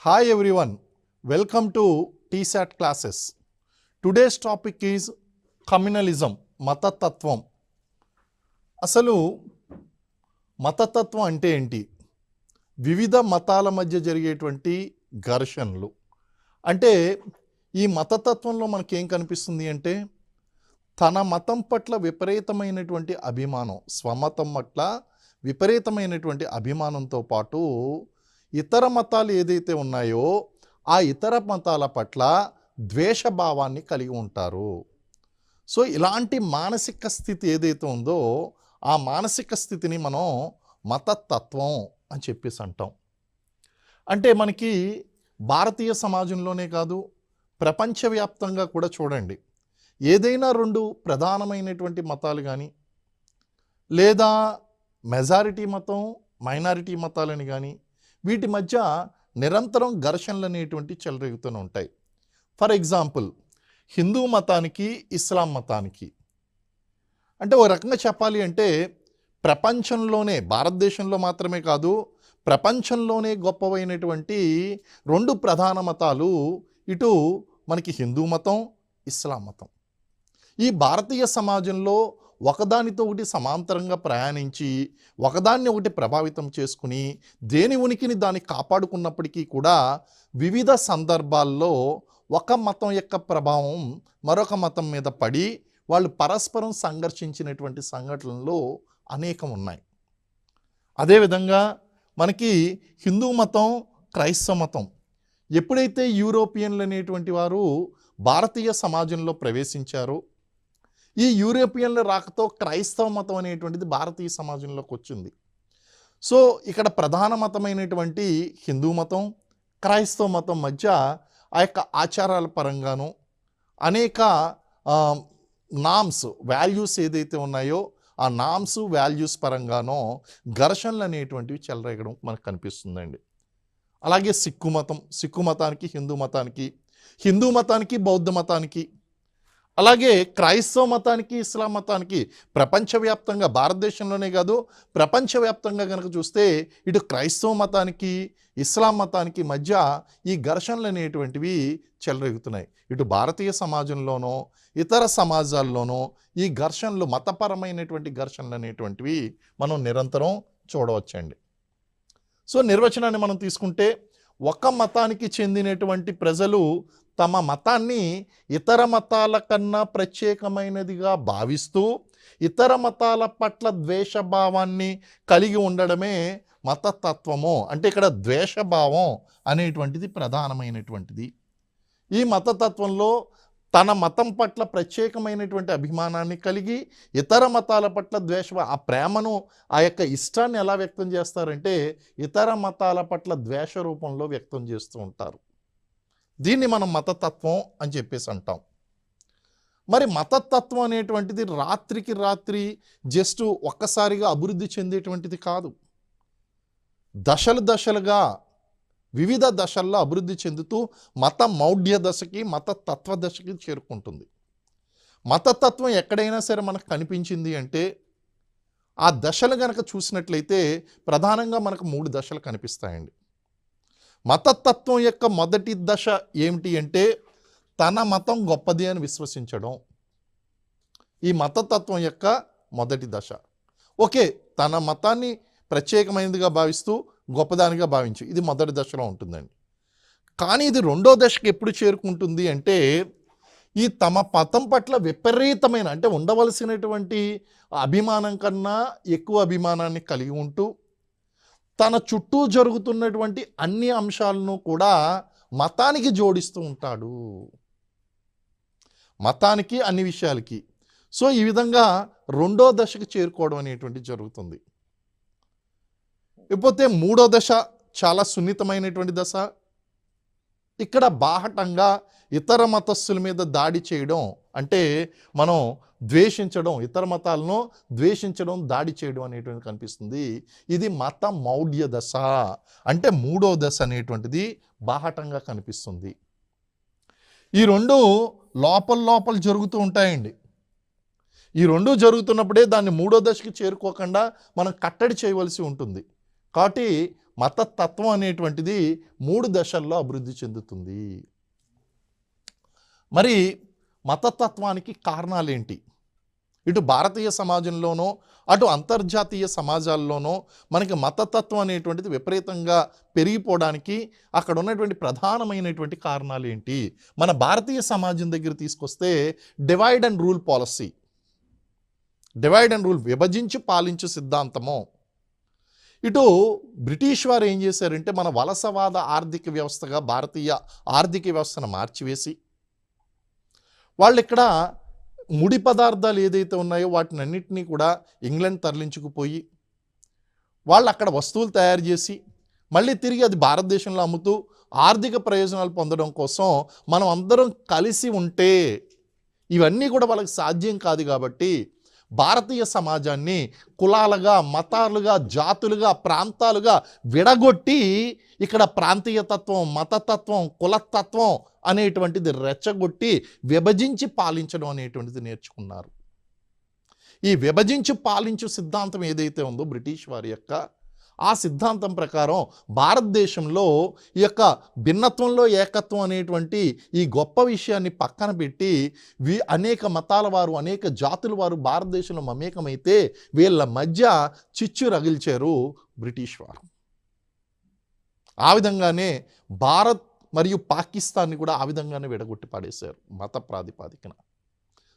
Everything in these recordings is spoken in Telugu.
Hi everyone, welcome to TSAT classes. Today's topic is communalism, మతతత్వం. అసలు మతతత్వం అంటే ఏంటి? వివిధ మతాల మధ్య జరిగేటువంటి ఘర్షణలు. అంటే ఈ మతతత్వంలో మనకేం కనిపిస్తుంది అంటే తన మతం పట్ల విపరీతమైనటువంటి అభిమానం, స్వమతం పట్ల విపరీతమైనటువంటి అభిమానంతో పాటు ఇతర మతాలు ఏదైతే ఉన్నాయో ఆ ఇతర మతాల పట్ల ద్వేషభావాన్ని కలిగి ఉంటారు. సో ఇలాంటి మానసిక స్థితి ఏదైతే ఉందో ఆ మానసిక స్థితిని మనం మతతత్వం అని చెప్పేసి అంటాం. అంటే మనకి భారతీయ సమాజంలోనే కాదు, ప్రపంచవ్యాప్తంగా కూడా చూడండి, ఏదైనా రెండు ప్రధానమైనటువంటి మతాలు కానీ లేదా మెజారిటీ మతం మైనారిటీ మతాలని కానీ వీటి మధ్య నిరంతరం ఘర్షణలు అనేటువంటి చెలరేగుతూనే ఉంటాయి. ఫర్ ఎగ్జాంపుల్, హిందూ మతానికి ఇస్లాం మతానికి అంటే ఒక రకంగా చెప్పాలి అంటే ప్రపంచంలోనే, భారతదేశంలో మాత్రమే కాదు ప్రపంచంలోనే గొప్పవైనటువంటి రెండు ప్రధాన మతాలు ఇటు మనకి హిందూ మతం, ఇస్లాం మతం. ఈ భారతీయ సమాజంలో ఒకదానితో ఒకటి సమాంతరంగా ప్రయాణించి ఒకదాన్ని ఒకటి ప్రభావితం చేసుకుని దేని ఉనికిని దాన్ని కాపాడుకున్నప్పటికీ కూడా వివిధ సందర్భాల్లో ఒక మతం యొక్క ప్రభావం మరొక మతం మీద పడి వాళ్ళు పరస్పరం సంఘర్షించినటువంటి సంఘటనలు అనేకం ఉన్నాయి. అదేవిధంగా మనకి హిందూ మతం, క్రైస్తవ మతం ఎప్పుడైతే యూరోపియన్లు అనేటువంటి వారు భారతీయ సమాజంలో ప్రవేశించారో ఈ యూరోపియన్ల రాకతో క్రైస్తవ మతం అనేటువంటిది భారతీయ సమాజంలోకి వచ్చింది. సో ఇక్కడ ప్రధాన మతమైనటువంటి హిందూ మతం, క్రైస్తవ మతం మధ్య ఆ యొక్క ఆచారాల పరంగాను అనేక నామ్స్, వాల్యూస్ ఏదైతే ఉన్నాయో ఆ నామ్స్, వాల్యూస్ పరంగానో ఘర్షణలు అనేటువంటివి చెలరేగడం మనకు కనిపిస్తుందండి. అలాగే సిక్కు మతానికి హిందూ మతానికి, హిందూ మతానికి బౌద్ధ మతానికి, అలాగే క్రైస్తవ మతానికి ఇస్లాం మతానికి ప్రపంచవ్యాప్తంగా, భారతదేశంలోనే కాదు ప్రపంచవ్యాప్తంగా కనుక చూస్తే ఇటు క్రైస్తవ మతానికి ఇస్లాం మతానికి మధ్య ఈ ఘర్షణలు అనేటువంటివి చెలరేగుతున్నాయి. ఇటు భారతీయ సమాజంలోనో ఇతర సమాజాల్లోనో ఈ ఘర్షణలు, మతపరమైనటువంటి ఘర్షణలు అనేటువంటివి మనం నిరంతరం చూడవచ్చండి. సో నిర్వచనాన్ని మనం తీసుకుంటే ఒక మతానికి చెందినటువంటి ప్రజలు తమ మతాన్ని ఇతర మతాల కన్నా ప్రత్యేకమైనదిగా భావిస్తూ ఇతర మతాల పట్ల ద్వేషభావాన్ని కలిగి ఉండడమే మతతత్వము. అంటే ఇక్కడ ద్వేషభావం అనేటువంటిది ప్రధానమైనటువంటిది. ఈ మతతత్వంలో తన మతం పట్ల ప్రత్యేకమైనటువంటి అభిమానాన్ని కలిగి ఇతర మతాల పట్ల ఆ ప్రేమను, ఆ యొక్క ఇష్టాన్ని ఎలా వ్యక్తం చేస్తారంటే ఇతర మతాల పట్ల ద్వేష రూపంలో వ్యక్తం చేస్తూ ఉంటారు. దీన్ని మనం మతతత్వం అని చెప్పేసి అంటాం. మరి మతతత్వం అనేటువంటిది రాత్రికి రాత్రి జస్ట్ ఒక్కసారిగా అభివృద్ధి చెందేటువంటిది కాదు. దశలుగా వివిధ దశల్లో అభివృద్ధి చెందుతూ మత మౌఢ్య దశకి, మతతత్వ దశకి చేరుకుంటుంది. మతతత్వం ఎక్కడైనా సరే మనకు కనిపించింది అంటే ఆ దశలు కనుక చూసినట్లయితే ప్రధానంగా మనకు 3 దశలు కనిపిస్తాయండి. మతతత్వం యొక్క మొదటి దశ ఏమిటి అంటే తన మతం గొప్పది అని విశ్వసించడం. ఈ మతతత్వం యొక్క మొదటి దశ. ఓకే, తన మతాన్ని ప్రత్యేకమైనదిగా భావిస్తూ గొప్పదానిగా భావించు, ఇది మొదటి దశలో ఉంటుందండి. కానీ ఇది రెండో దశకి ఎప్పుడు చేరుకుంటుంది అంటే ఈ తమ మతం పట్ల విపరీతమైన, అంటే ఉండవలసినటువంటి అభిమానం కన్నా ఎక్కువ అభిమానాన్ని కలిగి ఉంటూ తన చుట్టూ జరుగుతున్నటువంటి అన్ని అంశాలను కూడా మతానికి జోడిస్తూ ఉంటాడు, మతానికి, అన్ని విషయాలకి. సో ఈ విధంగా రెండో దశకు చేరుకోవడం అనేటువంటి జరుగుతుంది. ఇకపోతే మూడో దశ చాలా సున్నితమైనటువంటి దశ. ఇక్కడ బాహటంగా ఇతర మతస్థుల మీద దాడి చేయడం, అంటే మనం ద్వేషించడం, ఇతర మతాలను ద్వేషించడం, దాడి చేయడం అనేటువంటి కనిపిస్తుంది. ఇది మత మౌఢ్య దశ. అంటే మూడో దశ అనేటువంటిది బాహటంగా కనిపిస్తుంది. ఈ రెండు లోపల జరుగుతూ ఉంటాయండి. ఈ రెండు జరుగుతున్నప్పుడే దాన్ని మూడో దశకి చేరుకోకుండా మనం కట్టడి చేయవలసి ఉంటుంది. కాబట్టి మతతత్వం అనేటువంటిది 3 దశల్లో అభివృద్ధి చెందుతుంది. మరి మతతత్వానికి కారణాలేంటి? ఇటు భారతీయ సమాజంలోనో అటు అంతర్జాతీయ సమాజాల్లోనో మనకి మతతత్వం అనేటువంటిది విపరీతంగా పెరిగిపోవడానికి అక్కడ ఉన్నటువంటి ప్రధానమైనటువంటి కారణాలు ఏంటి? మన భారతీయ సమాజం దగ్గర తీసుకొస్తే divide and rule policy, divide and rule, విభజించి పాలించు సిద్ధాంతము. ఇటు బ్రిటిష్ వారు ఏం చేశారంటే మన వలసవాద ఆర్థిక వ్యవస్థగా భారతీయ ఆర్థిక వ్యవస్థను మార్చివేసి వాళ్ళు ఇక్కడ ముడి పదార్థాలు ఏదైతే ఉన్నాయో వాటిని అన్నింటినీ కూడా ఇంగ్లాండ్ తరలించుకుపోయి వాళ్ళు అక్కడ వస్తువులు తయారు చేసి మళ్ళీ తిరిగి అది భారతదేశంలో అమ్ముతూ ఆర్థిక ప్రయోజనాలు పొందడం కోసం మనం అందరం కలిసి ఉంటే ఇవన్నీ కూడా వాళ్ళకి సాధ్యం కాదు. కాబట్టి భారతీయ సమాజాన్ని కులాలుగా, మతాలుగా, జాతులుగా, ప్రాంతాలుగా విడగొట్టి ఇక్కడ ప్రాంతీయతత్వం, మతతత్వం, కులతత్వం అనేటువంటిది రెచ్చగొట్టి విభజించి పాలించడం అనేటువంటిది నేర్చుకున్నారు. ఈ విభజించి పాలించు సిద్ధాంతం ఏదైతే ఉందో బ్రిటిష్ వారి యొక్క, ఆ సిద్ధాంతం ప్రకారం భారతదేశంలో ఈ యొక్క భిన్నత్వంలో ఏకత్వం అనేటువంటి ఈ గొప్ప విషయాన్ని పక్కన పెట్టి అనేక మతాల వారు, అనేక జాతుల వారు భారతదేశంలో మమేకమైతే వీళ్ళ మధ్య చిచ్చు రగిల్చారు బ్రిటిష్ వారు. ఆ విధంగానే భారత్ మరియు పాకిస్తాన్ని కూడా ఆ విధంగానే విడగొట్టి పడేశారు మత ప్రాతిపాదికన.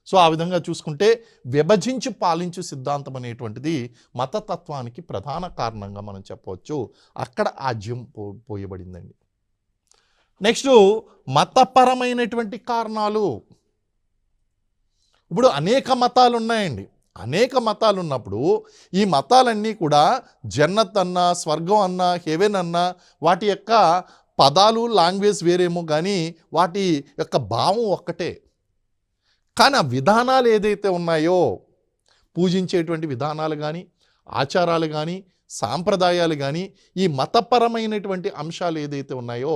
సో ఆ విధంగా చూసుకుంటే విభజించి పాలించు సిద్ధాంతం అనేటువంటిది మతతత్వానికి ప్రధాన కారణంగా మనం చెప్పవచ్చు. అక్కడ ఆజ్యం పోయబడిందండి. నెక్స్ట్ మతపరమైనటువంటి కారణాలు. ఇప్పుడు అనేక మతాలు ఉన్నాయండి. అనేక మతాలు ఉన్నప్పుడు ఈ మతాలన్నీ కూడా జన్నత్ అన్నా, స్వర్గం అన్నా, హెవెన్ అన్నా వాటి యొక్క పదాలు, లాంగ్వేజ్ వేరేమో కానీ వాటి యొక్క భావం ఒక్కటే. కానీ ఆ విధానాలు ఏదైతే ఉన్నాయో, పూజించేటువంటి విధానాలు కానీ, ఆచారాలు కానీ, సాంప్రదాయాలు కానీ, ఈ మతపరమైనటువంటి అంశాలు ఏదైతే ఉన్నాయో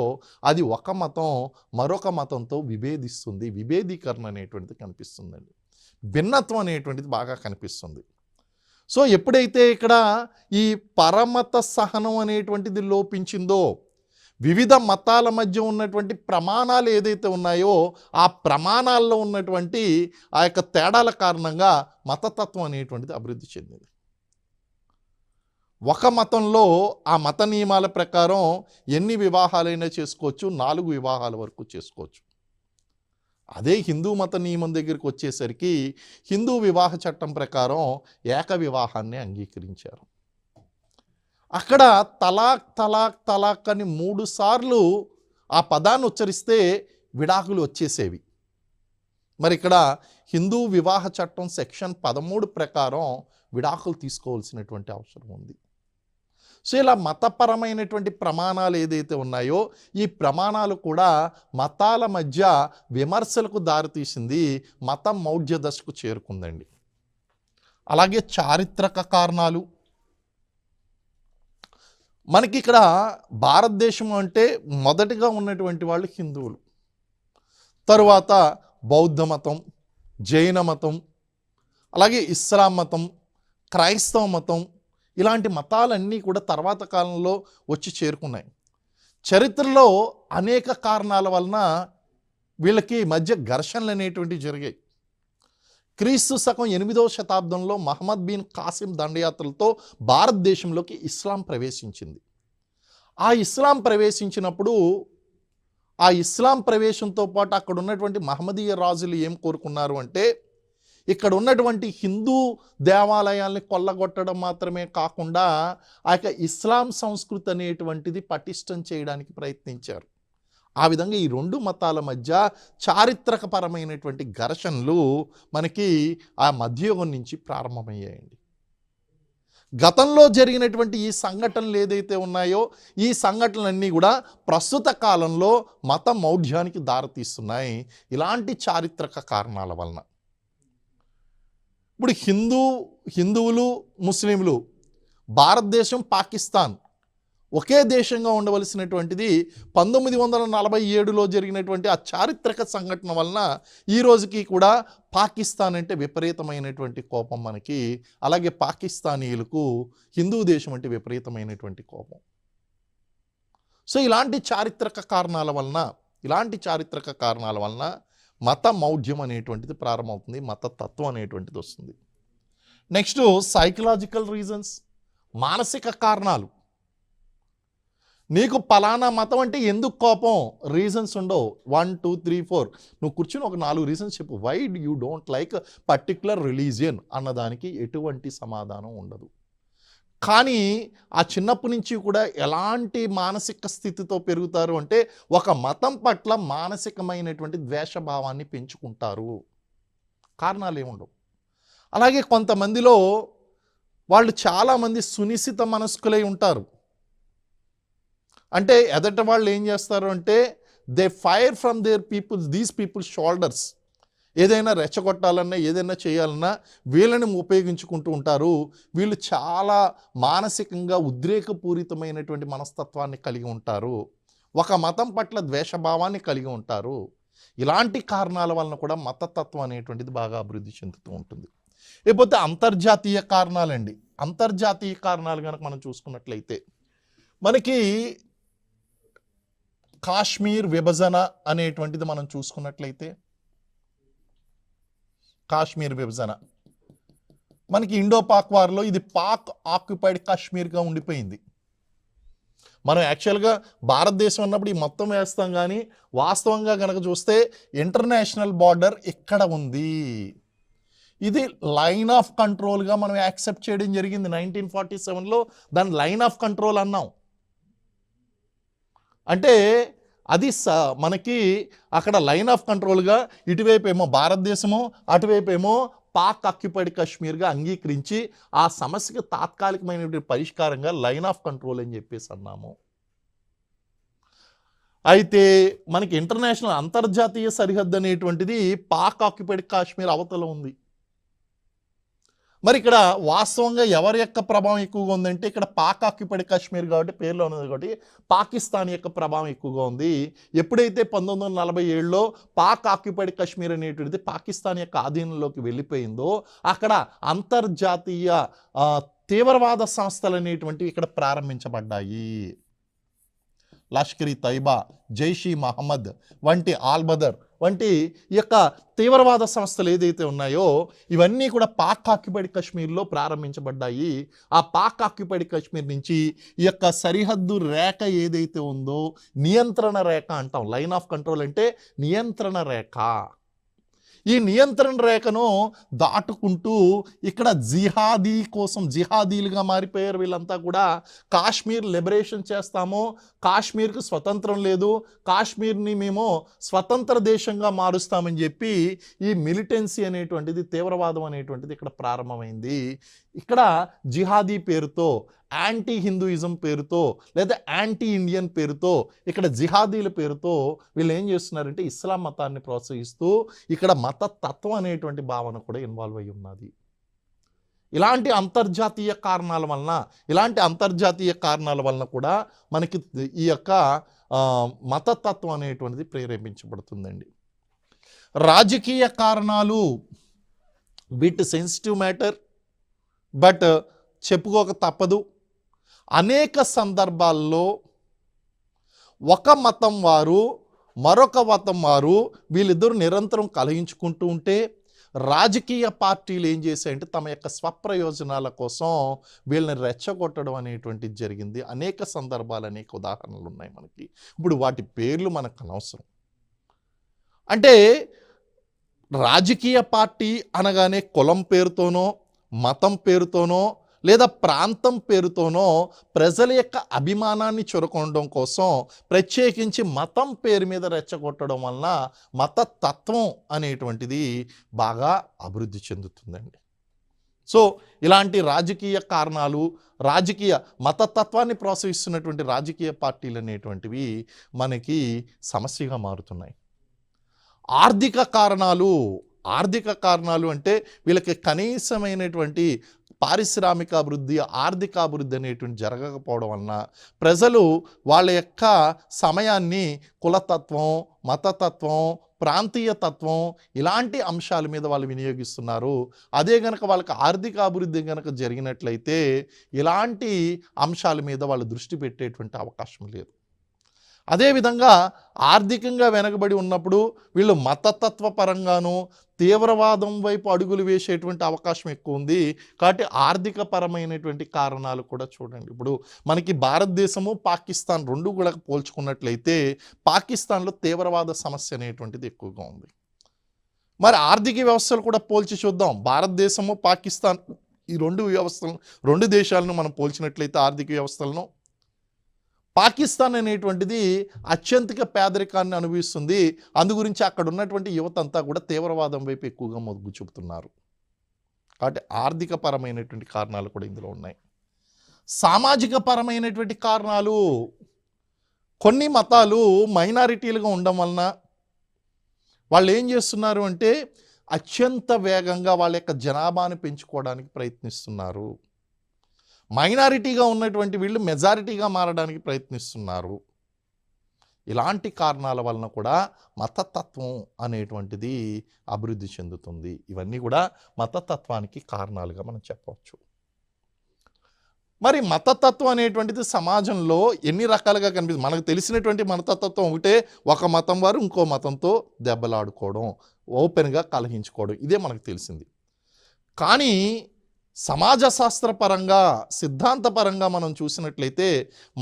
అది ఒక మతం మరొక మతంతో విభేదిస్తుంది. విభేదీకరణ అనేటువంటిది కనిపిస్తుందండి. భిన్నత్వం అనేటువంటిది బాగా కనిపిస్తుంది. సో ఎప్పుడైతే ఇక్కడ ఈ పరమత సహనం అనేటువంటిది లోపించిందో, వివిధ మతాల మధ్య ఉన్నటువంటి ప్రమాణాలు ఏదైతే ఉన్నాయో ఆ ప్రమాణాల్లో ఉన్నటువంటి ఆ యొక్క తేడాల కారణంగా మతతత్వం అనేటువంటిది అభివృద్ధి చెందింది. ఒక మతంలో ఆ మత నియమాల ప్రకారం ఎన్ని వివాహాలైనా చేసుకోవచ్చు, 4 వివాహాల వరకు చేసుకోవచ్చు. అదే హిందూ మత నియమం దగ్గరికి వచ్చేసరికి హిందూ వివాహ చట్టం ప్రకారం ఏక వివాహాన్ని అంగీకరించారు. అక్కడ తలాక్ తలాక్ తలాక్ అని 3 సార్లు ఆ పదాన్ని ఉచ్చరిస్తే విడాకులు వచ్చేసేవి. మరి ఇక్కడ హిందూ వివాహ చట్టం సెక్షన్ 13 ప్రకారం విడాకులు తీసుకోవాల్సినటువంటి అవసరం ఉంది. సో ఇలా మతపరమైనటువంటి ప్రమాణాలు ఏదైతే ఉన్నాయో ఈ ప్రమాణాలు కూడా మతాల మధ్య విమర్శలకు దారితీసింది, మతం మౌఢ్య దశకు చేరుకుందండి. అలాగే చారిత్రక కారణాలు. మనకి ఇక్కడ భారతదేశం అంటే మొదటిగా ఉన్నటువంటి వాళ్ళు హిందువులు, తరువాత బౌద్ధ మతం, జైన మతం, అలాగే ఇస్లాం మతం, క్రైస్తవ మతం, ఇలాంటి మతాలన్నీ కూడా తర్వాత కాలంలో వచ్చి చేరుకున్నాయి. చరిత్రలో అనేక కారణాల వలన వీళ్ళకి మధ్య ఘర్షణలు అనేటువంటివి జరిగాయి. క్రీస్తు శకం 8వ శతాబ్దంలో మహమ్మద్ బిన్ కాసిం దండయాత్రలతో భారతదేశంలోకి ఇస్లాం ప్రవేశించింది. ఆ ఇస్లాం ప్రవేశించినప్పుడు ఆ ఇస్లాం ప్రవేశంతో పాటు అక్కడ ఉన్నటువంటి మహమ్మదీయ రాజులు ఏం కోరుకున్నారు అంటే ఇక్కడ ఉన్నటువంటి హిందూ దేవాలయాల్ని కొల్లగొట్టడం మాత్రమే కాకుండా ఆ యొక్క ఇస్లాం సంస్కృతి అనేటువంటిది పటిష్టం చేయడానికి ప్రయత్నించారు. ఆ విధంగా ఈ 2 మతాల మధ్య చారిత్రకపరమైనటువంటి ఘర్షణలు మనకి ఆ మధ్యయుగం నుంచి ప్రారంభమయ్యాయండి. గతంలో జరిగినటువంటి ఈ సంఘటనలు ఏదైతే ఉన్నాయో ఈ సంఘటనలన్నీ కూడా ప్రస్తుత కాలంలో మత మౌఢ్యానికి దారితీస్తున్నాయి ఇలాంటి చారిత్రక కారణాల వలన. ఇప్పుడు హిందువులు, ముస్లింలు, భారతదేశం, పాకిస్తాన్ ఒకే దేశంగా ఉండవలసినటువంటిది 1947లో జరిగినటువంటి ఆ చారిత్రక సంఘటన వలన ఈ రోజుకి కూడా పాకిస్తాన్ అంటే విపరీతమైనటువంటి కోపం మనకి, అలాగే పాకిస్తానీయులకు హిందూ దేశం అంటే విపరీతమైనటువంటి కోపం. సో ఇలాంటి చారిత్రక కారణాల వలన మత మౌఢ్యం అనేటువంటిది ప్రారంభమవుతుంది, మతతత్వం అనేటువంటిది వస్తుంది. నెక్స్ట్ సైకలాజికల్ రీజన్స్, మానసిక కారణాలు. నీకు పలానా మతం అంటే ఎందుకు కోపం, రీజన్స్ ఉండవు. 1 2 3 4 నువ్వు కూర్చుని ఒక 4 రీజన్స్ చెప్పు, why you don't like particular religion అన్నదానికి ఎటువంటి సమాధానం ఉండదు. కానీ ఆ చిన్నప్పటి నుంచి కూడా ఎలాంటి మానసిక స్థితితో పెరుగుతారు అంటే ఒక మతం పట్ల మానసికమైనటువంటి ద్వేషభావాన్ని పెంచుకుంటారు, కారణాలు ఏముండవు. అలాగే కొంతమందిలో వాళ్ళు చాలామంది సునిశ్చిత మనస్కులై ఉంటారు. అంటే ఎదట వాళ్ళు ఏం చేస్తారు అంటే they fire from these people's shoulders. ఏదైనా రెచ్చగొట్టాలన్నా ఏదైనా చేయాలన్నా వీళ్ళని ఉపయోగించుకుంటూ ఉంటారు. వీళ్ళు చాలా మానసికంగా ఉద్రేకపూరితమైనటువంటి మనస్తత్వాన్ని కలిగి ఉంటారు, ఒక మతం పట్ల ద్వేషభావాన్ని కలిగి ఉంటారు. ఇలాంటి కారణాల వలన కూడా మతతత్వం అనేటువంటిది బాగా అభివృద్ధి చెందుతూ ఉంటుంది. లేకపోతే అంతర్జాతీయ కారణాలండి. అంతర్జాతీయ కారణాలు కనుక మనం చూసుకున్నట్లయితే మనకి కాశ్మీర్ విభజన అనేటువంటిది మనం చూసుకున్నట్లయితే, కాశ్మీర్ విభజన మనకి ఇండో పాక్ వార్లో ఇది పాక్ ఆక్యుపైడ్ కాశ్మీర్గా ఉండిపోయింది. మనం యాక్చువల్గా భారతదేశం అన్నప్పుడు ఈ మొత్తం వేస్తాం, కానీ వాస్తవంగా కనుక చూస్తే ఇంటర్నేషనల్ బార్డర్ ఇక్కడ ఉంది. ఇది లైన్ ఆఫ్ కంట్రోల్గా మనం యాక్సెప్ట్ చేయడం జరిగింది. 1947లో దాన్ని లైన్ ఆఫ్ కంట్రోల్ అన్నాం. అంటే అది మనకి అక్కడ లైన్ ఆఫ్ కంట్రోల్గా ఇటువైపు ఏమో భారతదేశము, అటువైపు ఏమో పాక్ ఆక్యుపైడ్ కాశ్మీర్గా అంగీకరించి ఆ సమస్యకి తాత్కాలికమైనటువంటి పరిష్కారంగా లైన్ ఆఫ్ కంట్రోల్ అని చెప్పేసి అన్నాము. అయితే మనకి ఇంటర్నేషనల్ అంతర్జాతీయ సరిహద్దు అనేటువంటిది పాక్ ఆక్యుపైడ్ కాశ్మీర్ అవతల ఉంది. మరి ఇక్కడ వాస్తవంగా ఎవరి యొక్క ప్రభావం ఎక్కువగా ఉందంటే ఇక్కడ పాక్ ఆక్యుపైడ్ కాశ్మీర్ కాబట్టి పేరులో ఉన్నది కాబట్టి పాకిస్తాన్ యొక్క ప్రభావం ఎక్కువగా ఉంది. ఎప్పుడైతే 1947లో పాక్ ఆక్యుపైడ్ కాశ్మీర్ అనేటువంటిది పాకిస్తాన్ యొక్క ఆధీనంలోకి వెళ్ళిపోయిందో అక్కడ అంతర్జాతీయ తీవ్రవాద సంస్థలు అనేటువంటివి ఇక్కడ ప్రారంభించబడ్డాయి. లష్కర్ ఈ తైబా, జైషీ మహమ్మద్ వంటి ఆల్బదర్ వంటి ఈ యొక్క తీవ్రవాద సంస్థలు ఏదైతే ఉన్నాయో ఇవన్నీ కూడా పాక్ ఆక్యుపైడ్ కాశ్మీర్లో ప్రారంభించబడ్డాయి. ఆ పాక్ ఆక్యుపైడ్ కాశ్మీర్ నుంచి ఈ యొక్క సరిహద్దు రేఖ ఏదైతే ఉందో నియంత్రణ రేఖ అంటాం. లైన్ ఆఫ్ కంట్రోల్ అంటే నియంత్రణ రేఖ. ఈ నియంత్రణ రేఖను దాటుకుంటూ ఇక్కడ జిహాదీలుగా మారిపోయారు. వీళ్ళంతా కూడా కాశ్మీర్ లిబరేషన్ చేస్తాము, కాశ్మీర్కి స్వతంత్రం లేదు, కాశ్మీర్ని మేము స్వతంత్ర దేశంగా మారుస్తామని చెప్పి ఈ మిలిటెన్సీ అనేటువంటిది, తీవ్రవాదం అనేటువంటిది ఇక్కడ ప్రారంభమైంది. ఇక్కడ జిహాదీ పేరుతో, యాంటీ హిందూయిజం పేరుతో లేదా యాంటీ ఇండియన్ పేరుతో, ఇక్కడ జిహాదీల పేరుతో వీళ్ళు ఏం చేస్తున్నారంటే ఇస్లాం మతాన్ని ప్రోత్సహిస్తూ ఇక్కడ మతతత్వం అనేటువంటి భావన కూడా ఇన్వాల్వ్ అయి ఉన్నది. ఇలాంటి అంతర్జాతీయ కారణాల వలన కూడా మనకి ఈ యొక్క మతతత్వం అనేటువంటిది ప్రేరేపించబడుతుందండి. రాజకీయ కారణాలు బిట్ సెన్సిటివ్ మ్యాటర్, బట్ చెప్పుకోక తప్పదు. అనేక సందర్భాల్లో ఒక మతం వారు మరొక మతం వారు వీళ్ళిద్దరూ నిరంతరం కలహించుకుంటూ ఉంటే రాజకీయ పార్టీలు ఏం చేశాయంటే తమ యొక్క స్వప్రయోజనాల కోసం వీళ్ళని రెచ్చగొట్టడం అనేటువంటిది జరిగింది. అనేక సందర్భాలు, అనేక ఉదాహరణలు ఉన్నాయి మనకి. ఇప్పుడు వాటి పేర్లు మనకు అనవసరం. అంటే రాజకీయ పార్టీ అనగానే కులం పేరుతోనో, మతం పేరుతోనో లేదా ప్రాంతం పేరుతోనో ప్రజల యొక్క అభిమానాన్ని చురకొనడం కోసం ప్రత్యేకించి మతం పేరు మీద రెచ్చగొట్టడం వలన మతతత్వం అనేటువంటిది బాగా అభివృద్ధి చెందుతుందండి. సో ఇలాంటి రాజకీయ కారణాలు, మతతత్వాన్ని ప్రోత్సహిస్తున్నటువంటి రాజకీయ పార్టీలు అనేటువంటివి మనకి సమస్యగా మారుతున్నాయి. ఆర్థిక కారణాలు అంటే వీళ్ళకి కనీసమైనటువంటి పారిశ్రామిక అభివృద్ధి, ఆర్థిక అభివృద్ధి అనేటువంటి జరగకపోవడం వలన ప్రజలు వాళ్ళ యొక్క సమయాన్ని కులతత్వం, మతతత్వం, ప్రాంతీయతత్వం ఇలాంటి అంశాల మీద వాళ్ళు వినియోగిస్తున్నారు. అదే కనుక వాళ్ళకి ఆర్థిక అభివృద్ధి కనుక జరిగినట్లయితే ఇలాంటి అంశాల మీద వాళ్ళు దృష్టి పెట్టేటువంటి అవకాశం లేదు. అదేవిధంగా ఆర్థికంగా వెనకబడి ఉన్నప్పుడు వీళ్ళు మతతత్వ పరంగాను తీవ్రవాదం వైపు అడుగులు వేసేటువంటి అవకాశం ఎక్కువ ఉంది. కాబట్టి ఆర్థిక పరమైనటువంటి కారణాలు కూడా చూడండి. ఇప్పుడు మనకి భారతదేశము పాకిస్తాన్ రెండు కూడా పోల్చుకున్నట్లయితే పాకిస్తాన్లో తీవ్రవాద సమస్య అనేటువంటిది ఎక్కువగా ఉంది. మరి ఆర్థిక వ్యవస్థలు కూడా పోల్చి చూద్దాం. భారతదేశము పాకిస్తాన్ ఈ రెండు దేశాలను మనం పోల్చినట్లయితే ఆర్థిక వ్యవస్థలను, పాకిస్తాన్ అనేటువంటిది అత్యంతిక పేదరికాన్ని అనుభవిస్తుంది. అందు గురించి అక్కడ ఉన్నటువంటి యువత అంతా కూడా తీవ్రవాదం వైపు ఎక్కువగా మొగ్గు చూపుతున్నారు. కాబట్టి ఆర్థిక పరమైనటువంటి కారణాలు కూడా ఇందులో ఉన్నాయి. సామాజిక పరమైనటువంటి కారణాలు, కొన్ని మతాలు మైనారిటీలుగా ఉండడం వలన వాళ్ళు ఏం చేస్తున్నారు అంటే అత్యంత వేగంగా వాళ్ళ యొక్క జనాభాను పెంచుకోవడానికి ప్రయత్నిస్తున్నారు. మైనారిటీగా ఉన్నటువంటి వీళ్ళు మెజారిటీగా మారడానికి ప్రయత్నిస్తున్నారు. ఇలాంటి కారణాల వలన కూడా మతతత్వం అనేటువంటిది అభివృద్ధి చెందుతుంది. ఇవన్నీ కూడా మతతత్వానికి కారణాలుగా మనం చెప్పవచ్చు. మరి మతతత్వం అనేటువంటిది సమాజంలో ఎన్ని రకాలుగా కనిపిస్తుంది? మనకు తెలిసినటువంటి మతతత్వం ఒకటే, ఒక మతం వారు ఇంకో మతంతో దెబ్బలాడుకోవడం, ఓపెన్గా కలహించుకోవడం, ఇదే మనకు తెలిసింది. కానీ సమాజ శాస్త్రపరంగా సిద్ధాంతపరంగా మనం చూసినట్లయితే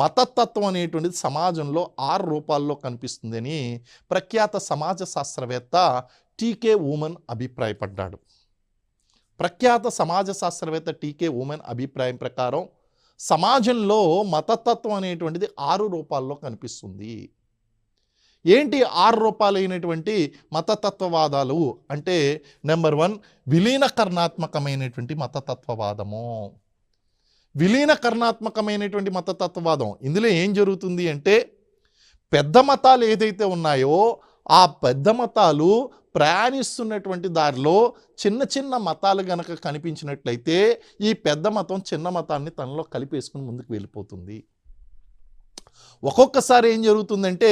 మతతత్వం అనేటువంటిది సమాజంలో 6 రూపాల్లో కనిపిస్తుందని ప్రఖ్యాత సమాజ శాస్త్రవేత్త టీకే ఊమన్ అభిప్రాయపడ్డాడు. ప్రఖ్యాత సమాజ శాస్త్రవేత్త టీకే ఊమన్ అభిప్రాయం ప్రకారం సమాజంలో మతతత్వం అనేటువంటిది 6 రూపాల్లో కనిపిస్తుంది. ఏంటి 6 రూపాలైనటువంటి మతతత్వవాదాలు అంటే, నెంబర్ 1 విలీనకరణాత్మకమైనటువంటి మతతత్వవాదము. విలీనకరణాత్మకమైనటువంటి మతతత్వవాదం, ఇందులో ఏం జరుగుతుంది అంటే పెద్ద మతాలు ఏదైతే ఉన్నాయో ఆ పెద్ద మతాలు ప్రయాణిస్తున్నటువంటి దారిలో చిన్న చిన్న మతాలు గనక కనిపించినట్లయితే ఈ పెద్ద మతం చిన్న మతాన్ని తనలో కలిపేసుకుని ముందుకు వెళ్ళిపోతుంది. ఒక్కొక్కసారి ఏం జరుగుతుందంటే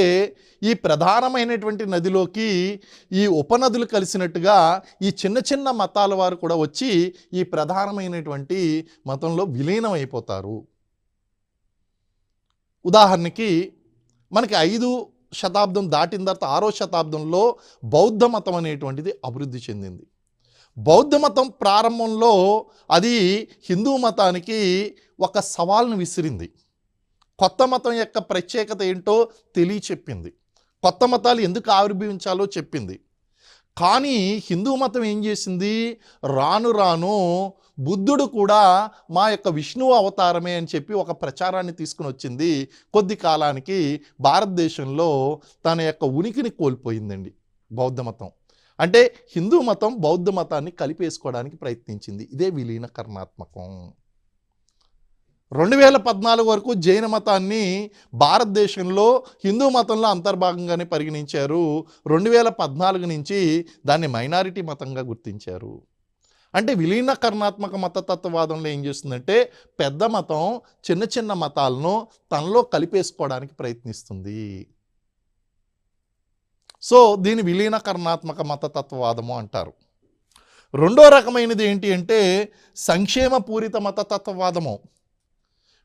ఈ ప్రధానమైనటువంటి నదిలోకి ఈ ఉపనదులు కలిసినట్టుగా ఈ చిన్న చిన్న మతాల వారు కూడా వచ్చి ఈ ప్రధానమైనటువంటి మతంలో విలీనం అయిపోతారు. ఉదాహరణకి మనకి 5వ శతాబ్దం దాటిన తర్వాత 6వ శతాబ్దంలో బౌద్ధ మతం అనేటువంటిది అభివృద్ధి చెందింది. బౌద్ధ మతం ప్రారంభంలో అది హిందూ మతానికి ఒక సవాల్ను విసిరింది. కొత్త మతం యొక్క ప్రత్యేకత ఏంటో తెలియచెప్పింది. కొత్త మతాలు ఎందుకు ఆవిర్భవించాలో చెప్పింది. కానీ హిందూ మతం ఏం చేసింది, రాను రాను బుద్ధుడు కూడా మా యొక్క విష్ణువు అవతారమే అని చెప్పి ఒక ప్రచారాన్ని తీసుకుని వచ్చింది. కొద్ది కాలానికి భారతదేశంలో తన యొక్క ఉనికిని కోల్పోయిందండి బౌద్ధ మతం. అంటే హిందూ మతం బౌద్ధ మతాన్ని కలిపేసుకోవడానికి ప్రయత్నించింది. ఇదే విలీనకరణాత్మకం. 2014 వరకు జైన మతాన్ని భారతదేశంలో హిందూ మతంలో అంతర్భాగంగానే పరిగణించారు. 2014 నుంచి దాన్ని మైనారిటీ మతంగా గుర్తించారు. అంటే విలీనకరణాత్మక మతతత్వవాదంలో ఏం చేస్తుందంటే పెద్ద మతం చిన్న చిన్న మతాలను తనలో కలిపేసుకోవడానికి ప్రయత్నిస్తుంది. సో దీని విలీనకరణాత్మక మతతత్వవాదము అంటారు. రెండో రకమైనది ఏంటి అంటే సంక్షేమ పూరిత మతతత్వవాదము.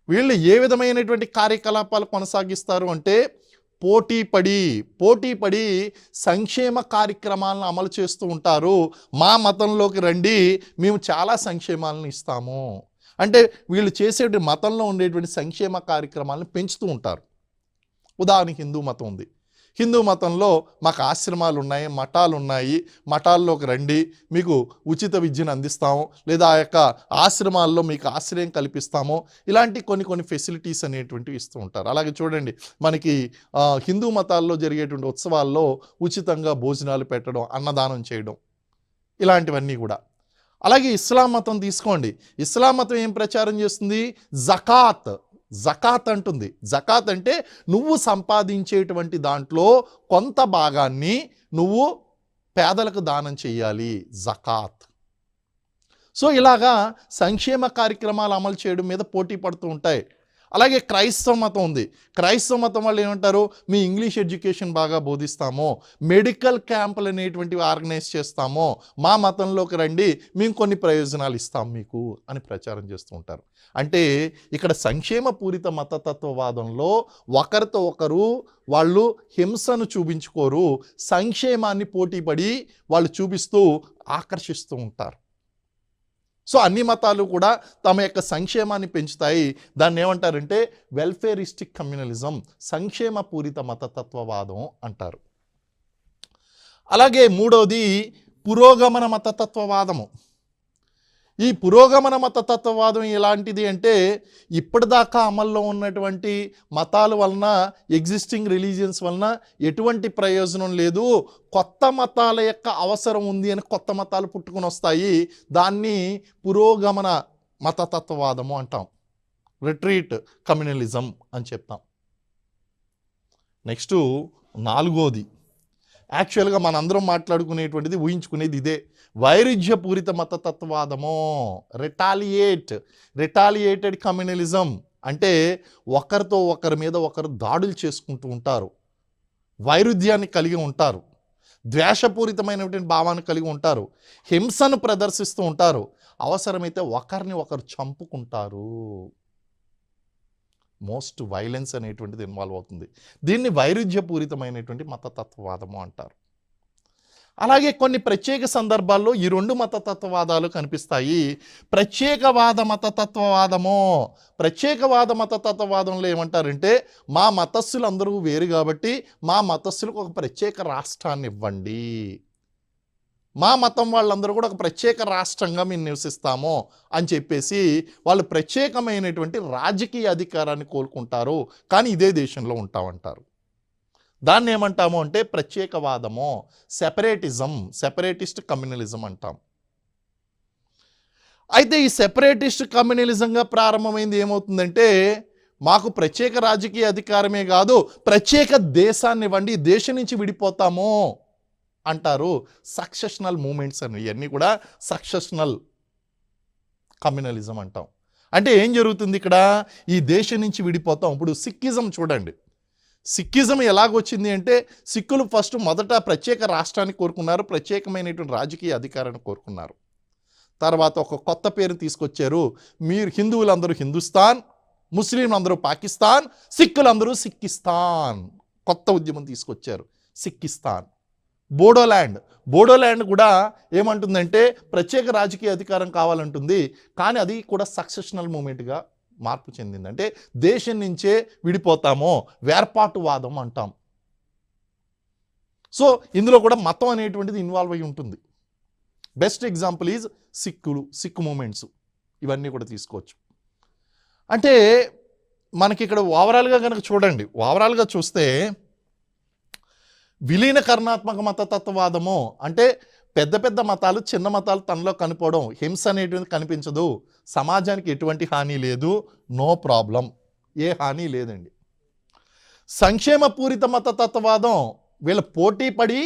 వీళ్ళు ఏ విధమైనటువంటి కార్యకలాపాలు కొనసాగిస్తారు అంటే పోటీ పడి సంక్షేమ కార్యక్రమాలను అమలు చేస్తూ ఉంటారు. మా మతంలోకి రండి, మేము చాలా సంక్షేమాలను ఇస్తాము అంటే వీళ్ళు చేసేటువంటి మతంలో ఉండేటువంటి సంక్షేమ కార్యక్రమాలను పెంచుతూ ఉంటారు. ఉదాహరణకి హిందూ మతం ఉంది. హిందూ మతంలో మాకు ఆశ్రమాలు ఉన్నాయి, మఠాలు ఉన్నాయి, మఠాల్లోకి రండి, మీకు ఉచిత విద్యను అందిస్తాము, లేదా ఆ యొక్క ఆశ్రమాల్లో మీకు ఆశ్రయం కల్పిస్తాము, ఇలాంటి కొన్ని ఫెసిలిటీస్ అనేటువంటివి ఇస్తూ ఉంటారు. అలాగే చూడండి మనకి హిందూ మతాల్లో జరిగేటువంటి ఉత్సవాల్లో ఉచితంగా భోజనాలు పెట్టడం, అన్నదానం చేయడం, ఇలాంటివన్నీ కూడా. అలాగే ఇస్లాం మతం తీసుకోండి. ఇస్లాం మతం ఏం ప్రచారం చేస్తుంది, జకాత్ అంటుంది. జకాత్ అంటే నువ్వు సంపాదించేటువంటి దాంట్లో కొంత భాగాన్ని నువ్వు పేదలకు దానం చేయాలి, జకాత్. సో ఇలాగా సంక్షేమ కార్యక్రమాలు అమలు చేయడం మీద పోటీ పడుతూ ఉంటాయి. అలాగే క్రైస్తవ మతం ఉంది. క్రైస్తవ మతం వాళ్ళు ఏమంటారు, మీ ఇంగ్లీష్ ఎడ్యుకేషన్ బాగా బోధిస్తాము, మెడికల్ క్యాంపులు అనేటువంటివి ఆర్గనైజ్ చేస్తాము, మా మతంలోకి రండి, మేము కొన్ని ప్రయోజనాలు ఇస్తాం మీకు అని ప్రచారం చేస్తూ ఉంటారు. అంటే ఇక్కడ సంక్షేమ పూరిత మతతత్వవాదంలో ఒకరితో ఒకరు వాళ్ళు హింసను చూపించుకోరు, సంక్షేమాన్ని పోటీపడి వాళ్ళు చూపిస్తూ ఆకర్షిస్తూ ఉంటారు. సో అన్ని మతాలు కూడా తమ యొక్క సంక్షేమాన్ని పెంచుతాయి. దాన్ని ఏమంటారంటే వెల్ఫేరిస్టిక్ కమ్యూనలిజం, సంక్షేమ పూరిత మతతత్వవాదం అంటారు. అలాగే మూడవది పురోగమన మతతత్వవాదము. ఈ పురోగమన మతతత్వవాదం ఎలాంటిది అంటే ఇప్పటిదాకా అమల్లో ఉన్నటువంటి మతాల వలన, ఎగ్జిస్టింగ్ రిలీజియన్స్ వలన ఎటువంటి ప్రయోజనం లేదు, కొత్త మతాల యొక్క అవసరం ఉంది అని కొత్త మతాలు పుట్టుకొని వస్తాయి. దాన్ని పురోగమన మతతత్వవాదము అంటాం, రిట్రీట్ కమ్యూనలిజం అని చెప్తాం. నెక్స్ట్ నాలుగోది, యాక్చువల్గా మనందరం మాట్లాడుకునేటువంటిది, ఊహించుకునేది ఇదే, వైరుధ్యపూరిత మతతత్వవాదము, రిటాలియేటెడ్ కమ్యూనలిజం. అంటే ఒకరితో ఒకరి మీద ఒకరు దాడులు చేసుకుంటూ ఉంటారు, వైరుధ్యాన్ని కలిగి ఉంటారు, ద్వేషపూరితమైనటువంటి భావాన్ని కలిగి ఉంటారు, హింసను ప్రదర్శిస్తూ ఉంటారు, అవసరమైతే ఒకరిని ఒకరు చంపుకుంటారు. మోస్ట్ వైలెన్స్ అనేటువంటిది ఇన్వాల్వ్ అవుతుంది. దీన్ని వైరుధ్యపూరితమైనటువంటి మతతత్వవాదము అంటారు. అలాగే కొన్ని ప్రత్యేక సందర్భాల్లో ఈ రెండు మతతత్వవాదాలు కనిపిస్తాయి. ప్రత్యేకవాద మతతత్వవాదంలో ఏమంటారంటే మా మతస్థులు అందరూ వేరు కాబట్టి మా మతస్థులకు ఒక ప్రత్యేక రాష్ట్రాన్ని ఇవ్వండి, మా మతం వాళ్ళందరూ కూడా ఒక ప్రత్యేక రాష్ట్రంగా మేము నివసిస్తాము అని చెప్పేసి వాళ్ళు ప్రత్యేకమైనటువంటి రాజకీయ అధికారాన్ని కోరుకుంటారు, కానీ ఇదే దేశంలో ఉంటామంటారు. దాన్ని ఏమంటాము అంటే ప్రత్యేకవాదము, సెపరేటిస్ట్ కమ్యూనలిజం అంటాం. అయితే ఈ సెపరేటిస్ట్ కమ్యూనలిజంగా ప్రారంభమైంది ఏమవుతుందంటే మాకు ప్రత్యేక రాజకీయ అధికారమే కాదు, ప్రత్యేక దేశాన్ని ఇవ్వండి, దేశం నుంచి విడిపోతాము అంటారు. సక్సెషనల్ మూమెంట్స్ అని, ఇవన్నీ కూడా సక్సెషనల్ కమ్యూనలిజం అంటాం. అంటే ఏం జరుగుతుంది ఇక్కడ, ఈ దేశం నుంచి విడిపోతాం. ఇప్పుడు సిక్కిజం చూడండి, సిక్కిజం ఎలాగొచ్చింది అంటే సిక్కులు మొదట ప్రత్యేక రాష్ట్రాన్ని కోరుకున్నారు, ప్రత్యేకమైనటువంటి రాజకీయ అధికారాన్ని కోరుకున్నారు. తర్వాత ఒక కొత్త పేరు తీసుకొచ్చారు, మీరు హిందువులందరూ హిందుస్థాన్, ముస్లింలందరూ పాకిస్తాన్, సిక్కులందరూ సిక్కిస్తాన్. కొత్త ఉద్యమం తీసుకొచ్చారు, సిక్కిస్తాన్. బోడోల్యాండ్ కూడా ఏమంటుందంటే ప్రత్యేక రాజకీయ అధికారం కావాలంటుంది, కానీ అది కూడా సక్సెషనల్ మూమెంట్గా మార్పు చెందింది. అంటే దేశం నుంచే విడిపోతామో, వేర్పాటువాదం అంటాం. సో ఇందులో కూడా మతం అనేటువంటిది ఇన్వాల్వ్ అయి ఉంటుంది. Best example is Sikh movements, ఇవన్నీ కూడా తీసుకోవచ్చు. అంటే మనకి ఇక్కడ ఓవరాల్గా కనుక చూడండి, ఓవరాల్గా చూస్తే విలీనకరణాత్మక మతతత్వవాదము అంటే పెద్ద పెద్ద మతాలు చిన్న మతాలు తనలో కనిపోవడం, హింస అనేటువంటిది కనిపించదు, సమాజానికి ఎటువంటి హాని లేదు, నో ప్రాబ్లం, ఏ హాని లేదండి. సంక్షేమ పూరిత మతతత్వవాదం, వీళ్ళు పోటీ పడి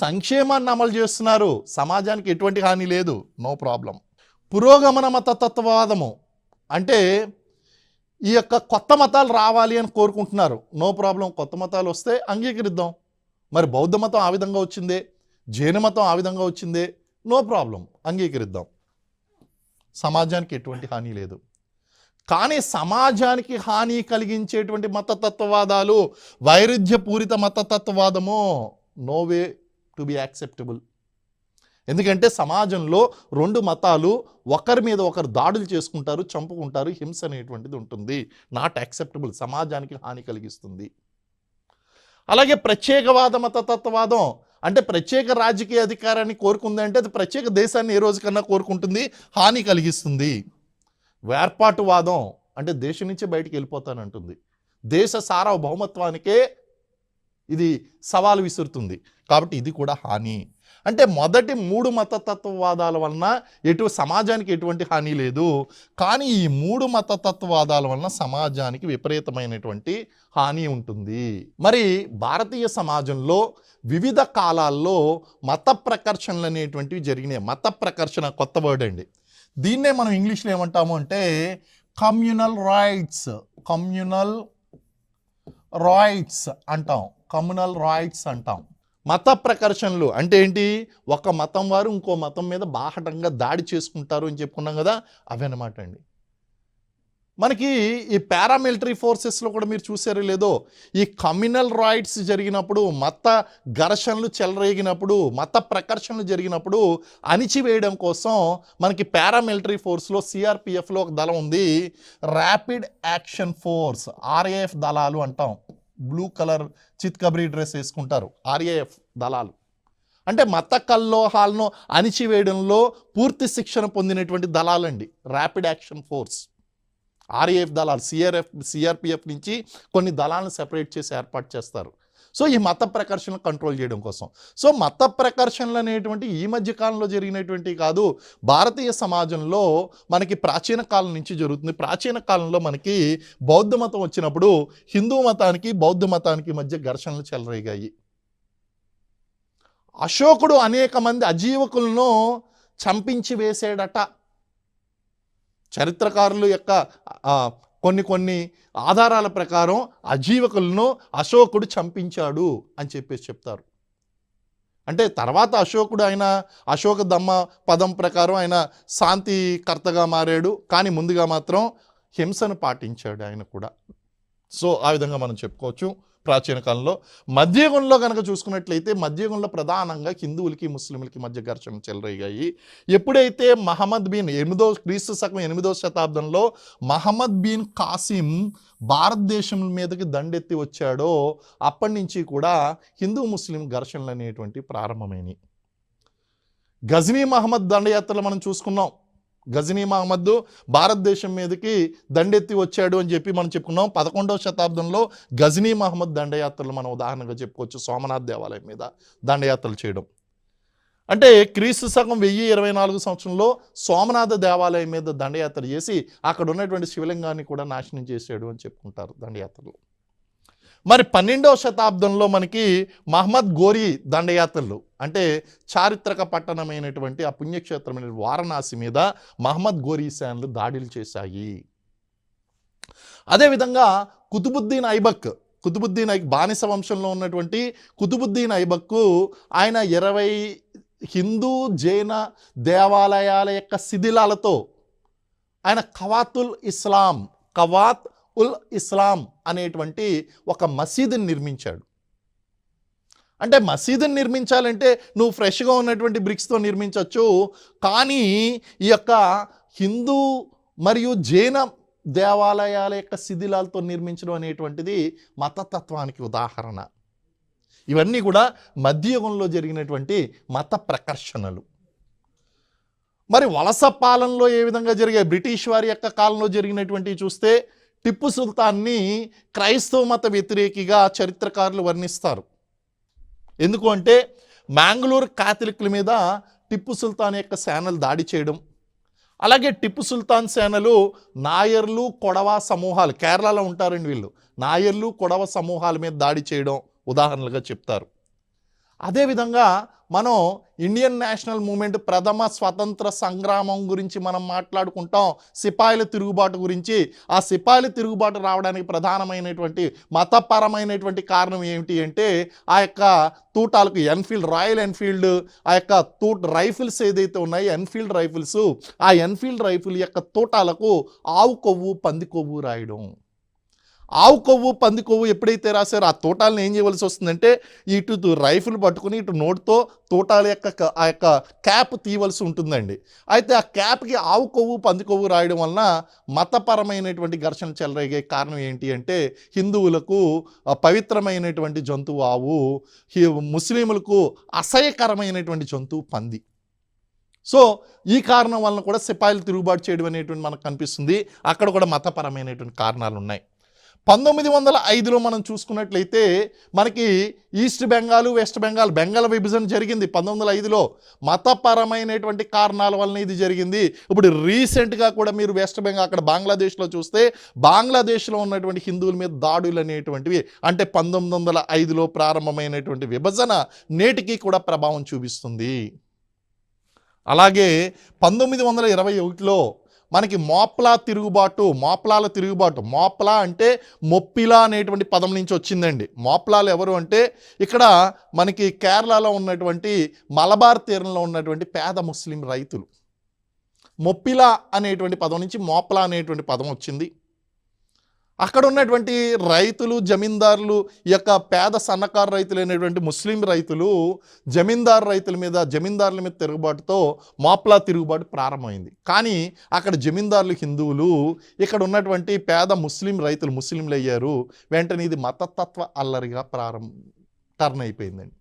సంక్షేమాన్ని అమలు చేస్తున్నారు, సమాజానికి ఎటువంటి హాని లేదు, నో ప్రాబ్లం. పురోగమన మతతత్వవాదము అంటే ఈ యొక్క కొత్త మతాలు రావాలి అని కోరుకుంటున్నారు, నో ప్రాబ్లం, కొత్త మతాలు వస్తే అంగీకరిద్దాం. మరి బౌద్ధ మతం ఆ విధంగా వచ్చిందే, జైన మతం ఆ విధంగా వచ్చిందే, నో ప్రాబ్లం, అంగీకరిద్దాం, సమాజానికి ఎటువంటి హాని లేదు. కానీ సమాజానికి హాని కలిగించేటువంటి మతతత్వవాదాలు, వైరుధ్యపూరిత మతతత్వవాదము, no way to be acceptable. ఎందుకంటే సమాజంలో రెండు మతాలు ఒకరి మీద ఒకరు దాడులు చేసుకుంటారు, చంపుకుంటారు, హింస అనేటువంటిది ఉంటుంది, నాట్ యాక్సెప్టబుల్, సమాజానికి హాని కలిగిస్తుంది. అలాగే ప్రత్యేకవాద మతతత్వవాదం అంటే ప్రత్యేక రాజకీయ అధికారాన్ని కోరుకుంది అంటే అది ప్రత్యేక దేశాన్ని ఏ రోజుకన్నా కోరుకుంటుంది, హాని కలిగిస్తుంది. వేర్పాటువాదం అంటే దేశం నుంచి బయటికి వెళ్ళిపోతానంటుంది, దేశ సార్వభౌమత్వానికే ఇది సవాలు విసురుతుంది, కాబట్టి ఇది కూడా హాని. అంటే మొదటి మూడు మతతత్వవాదాల వలన సమాజానికి ఎటువంటి హాని లేదు, కానీ ఈ మూడు మతతత్వవాదాల వలన సమాజానికి విపరీతమైనటువంటి హాని ఉంటుంది. మరి భారతీయ సమాజంలో వివిధ కాలాల్లో మత ప్రకర్షణలు అనేటువంటివి జరిగినాయి. మత ప్రకర్షణ కొత్త వర్డ్ అండి, దీన్నే మనం ఇంగ్లీష్లో ఏమంటాము అంటే కమ్యూనల్ రైట్స్, కమ్యూనల్ రైట్స్ అంటాం, కమ్యూనల్ రైట్స్ అంటాం. మత ప్రకర్షణలు అంటే ఏంటి? ఒక మతం వారు ఇంకో మతం మీద బాహటంగా దాడి చేసుకుంటారు అని చెప్పుకున్నాం కదా, అవన్నమాట అండి. మనకి ఈ పారామిలిటరీ ఫోర్సెస్లో కూడా మీరు చూసారో లేదో, ఈ కమ్యూనల్ రైట్స్ జరిగినప్పుడు, మత ఘర్షణలు చెలరేగినప్పుడు, మత ప్రకర్షణలు జరిగినప్పుడు అణిచివేయడం కోసం మనకి పారామిలిటరీ ఫోర్స్లో సిఆర్పిఎఫ్లో ఒక దళం ఉంది, ర్యాపిడ్ యాక్షన్ ఫోర్స్, ఆర్ఏఎఫ్ దళాలు అంటాం. బ్లూ కలర్ చిత్కబరీ డ్రెస్ వేసుకుంటారు, ఆర్ఏఎఫ్ దళాలు. అంటే మత కల్లోహాలను అణిచివేయడంలో పూర్తి శిక్షణ పొందినటువంటి దళాలండి ర్యాపిడ్ యాక్షన్ ఫోర్స్. ఆర్ఏఎఫ్ దళాలు సిఆర్పిఎఫ్ నుంచి కొన్ని దళాలను సెపరేట్ చేసి ఏర్పాటు చేస్తారు. సో ఈ మత ప్రకర్షణలు కంట్రోల్ చేయడం కోసం. సో మత ప్రకర్షణలు అనేటువంటి ఈ మధ్య కాలంలో జరిగినటువంటివి కాదు, భారతీయ సమాజంలో మనకి ప్రాచీన కాలం నుంచి జరుగుతుంది. ప్రాచీన కాలంలో మనకి బౌద్ధ మతం వచ్చినప్పుడు హిందూ మతానికి బౌద్ధ మతానికి మధ్య ఘర్షణలు చెలరేగాయి. అశోకుడు అనేక మంది అజీవకులను చంపించి వేసాడట. చరిత్రకారుల యొక్క కొన్ని ఆధారాల ప్రకారం అజీవకులను అశోకుడు చంపించాడు అని చెప్పేసి చెప్తారు. అంటే తర్వాత అశోకుడు ఆయన అశోక దమ్మ పదం ప్రకారం ఆయన శాంతికర్తగా మారాడు, కానీ ముందుగా మాత్రం హింసను పాటించాడు ఆయన కూడా. సో ఆ విధంగా మనం చెప్పుకోవచ్చు. ప్రాచీన కాలంలో మధ్యయుగంలో కనుక చూసుకున్నట్లయితే మధ్యయుగంలో ప్రధానంగా హిందువులకి ముస్లింలకి మధ్య ఘర్షణ చెలరేగాయి. ఎప్పుడైతే మహమ్మద్ బిన్ క్రీస్తు శకం 8వ శతాబ్దంలో మహమ్మద్ బిన్ కాసిం భారతదేశం మీదకి దండెత్తి వచ్చాడో అప్పటి నుంచి కూడా హిందూ ముస్లిం ఘర్షణలు అనేటువంటి ప్రారంభమైనవి. గజనీ మహమ్మద్ దండయాత్రలు మనం చూసుకున్నాం. గజనీ మహమ్మద్ భారతదేశం మీదకి దండెత్తి వచ్చాడు అని చెప్పి మనం చెప్పుకున్నాం. 11వ శతాబ్దంలో గజనీ మహమ్మద్ దండయాత్రలు మనం ఉదాహరణగా చెప్పుకోవచ్చు. సోమనాథ్ దేవాలయం మీద దండయాత్రలు చేయడం అంటే క్రీస్తు శకం 1024 సంవత్సరంలో సోమనాథ దేవాలయం మీద దండయాత్ర చేసి అక్కడ ఉన్నటువంటి శివలింగాన్ని కూడా నాశనం చేశాడు అని చెప్పుకుంటారు దండయాత్రలు. మరి 12వ శతాబ్దంలో మనకి మహమ్మద్ గోరీ దండయాత్రలు అంటే చారిత్రక పట్టణమైనటువంటి ఆ పుణ్యక్షేత్రమైన వారణాసి మీద మహమ్మద్ గోరీ సేనలు దాడులు చేశాయి. అదేవిధంగా కుతుబుద్దీన్ ఐబక్ బానిస వంశంలో ఉన్నటువంటి కుతుబుద్దీన్ ఐబక్ ఆయన 20 హిందూ జైన దేవాలయాల యొక్క శిథిలాలతో ఆయన కవాత్ ఉల్ ఇస్లాం అనేటువంటి ఒక మసీదుని నిర్మించాడు. అంటే మసీదుని నిర్మించాలంటే నువ్వు ఫ్రెష్గా ఉన్నటువంటి బ్రిక్స్తో నిర్మించవచ్చు, కానీ ఈ యొక్క హిందూ మరియు జైన దేవాలయాల యొక్క శిథిలాలతో నిర్మించడం అనేటువంటిది మతతత్వానికి ఉదాహరణ. ఇవన్నీ కూడా మధ్యయుగంలో జరిగినటువంటి మత ప్రకర్షణలు. మరి వలస పాలనలో ఏ విధంగా జరిగాయి? బ్రిటిష్ వారి యొక్క కాలంలో జరిగినటువంటివి చూస్తే టిప్పు సుల్తాన్ని క్రైస్తవ మత వ్యతిరేకిగా చరిత్రకారులు వర్ణిస్తారు. ఎందుకు అంటే మ్యాంగ్లూర్ కాథలిక్ల మీద టిప్పు సుల్తాన్ యొక్క సేనలు దాడి చేయడం, అలాగే టిప్పు సుల్తాన్ సేనలు నాయర్లు కొడవ సమూహాలు, కేరళలో ఉంటారండి వీళ్ళు, నాయర్లు కొడవ సమూహాల మీద దాడి చేయడం ఉదాహరణలుగా చెప్తారు. అదేవిధంగా మనం ఇండియన్ నేషనల్ మూమెంట్ ప్రథమ స్వతంత్ర సంగ్రామం గురించి మనం మాట్లాడుకుంటాం, సిపాయిల తిరుగుబాటు గురించి. ఆ సిపాయిల తిరుగుబాటు రావడానికి ప్రధానమైనటువంటి మతపరమైనటువంటి కారణం ఏమిటి అంటే ఆ యొక్క తూటాలకు రాయల్ ఎన్ఫీల్డ్ ఆ యొక్క రైఫిల్స్ ఏదైతే ఉన్నాయో ఎన్ఫీల్డ్ రైఫిల్స్, ఆ ఎన్ఫీల్డ్ రైఫిల్ యొక్క తూటాలకు ఆవు కొవ్వు పంది కొవ్వు రాయడం. ఆవు కొవ్వు పంది కొవ్వు ఎప్పుడైతే రాశారో ఆ తోటాలను ఏం చేయవలసి వస్తుందంటే ఇటు రైఫిల్ పట్టుకుని ఇటు నోటుతో తోటాల యొక్క ఆ యొక్క క్యాప్ తీయవలసి ఉంటుందండి. అయితే ఆ క్యాప్కి ఆవు కొవ్వు పంది కొవ్వు రాయడం వలన మతపరమైనటువంటి ఘర్షణ చెలరేగే కారణం ఏంటి అంటే హిందువులకు పవిత్రమైనటువంటి జంతువు ఆవు, ముస్లింలకు అసహ్యకరమైనటువంటి జంతువు పంది. సో ఈ కారణం వలన కూడా సిపాయిలు తిరుగుబాటు చేయడం అనేటువంటి మనకు కనిపిస్తుంది. అక్కడ కూడా మతపరమైనటువంటి కారణాలు ఉన్నాయి. 1905లో మనం చూసుకున్నట్లయితే మనకి ఈస్ట్ బెంగాల్ వెస్ట్ బెంగాల్ విభజన జరిగింది 1905లో. మతపరమైనటువంటి కారణాల వలన ఇది జరిగింది. ఇప్పుడు రీసెంట్గా కూడా మీరు వెస్ట్ బెంగాల్ అక్కడ బంగ్లాదేశ్లో చూస్తే బంగ్లాదేశ్లో ఉన్నటువంటి హిందువుల మీద దాడులు అనేటువంటివి అంటే 1905లో ప్రారంభమైనటువంటి విభజన నేటికి కూడా ప్రభావం చూపిస్తుంది. అలాగే 1921లో మనకి మోప్లాల తిరుగుబాటు మోప్లా అంటే మొప్పిలా అనేటువంటి పదం నుంచి వచ్చిందండి. మోప్లాలు ఎవరు అంటే ఇక్కడ మనకి కేరళలో ఉన్నటువంటి మలబార్ తీరంలో ఉన్నటువంటి పేద ముస్లిం రైతులు. మొప్పిలా అనేటువంటి పదం నుంచి మోప్లా అనేటువంటి పదం వచ్చింది. అక్కడ ఉన్నటువంటి రైతులు, జమీందారులు, ఈ యొక్క పేద సన్నకారు రైతులు అయినటువంటి ముస్లిం రైతులు జమీందారుల మీద తిరుగుబాటుతో మోప్లా తిరుగుబాటు ప్రారంభమైంది. కానీ అక్కడ జమీందారులు హిందువులు, ఇక్కడ ఉన్నటువంటి పేద ముస్లింలు అయ్యారు. వెంటనే ఇది మతతత్వ అల్లరిగా టర్న్ అయిపోయిందండి.